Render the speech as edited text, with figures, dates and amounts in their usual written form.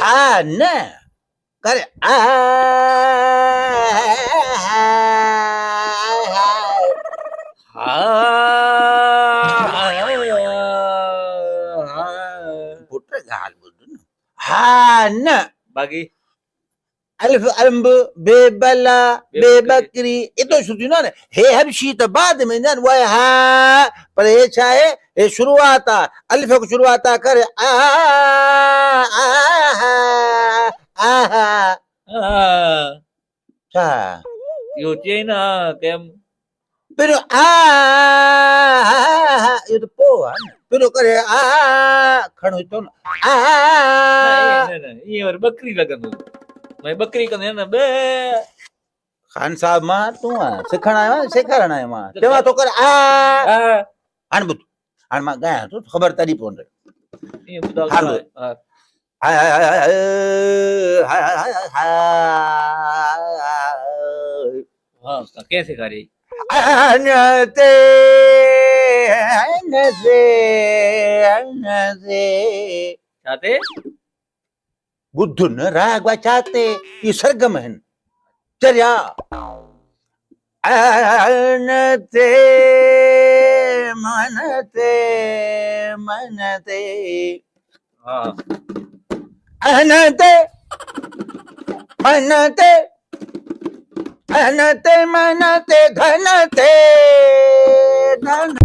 હા ને કરે પુત્ર ગાલ બધું હા ને બાકી अल्फ अम्ब बे बला बे बकरी इतो સુધી નો ને હે હબશી તો બાદ में न वो હા पर ये छाए ये शुरुआत अल्फ को शुरुआत करे छा યોચે ના કેમ pero ये तो पो pero करे खणो तो એ વાર બકરી લગન મેં બકરી કને ને બે ખાન સાહેબ માં તું શીખણ આવ્યા એમાં તેમાં તો કરે આણ બધું આણ માં ગયા તો ખબર તારી પોન રે એ બધા હાલો. હા કેસે કરી અનતે અનસે અનસે સાથે બુદ્ધુ ન રાગવા ચાતે ઈ સરગમ હન ચર્યા અનતે મનતે મનતે હા અનતે મનતે અનતે મનતે ધનતે ધન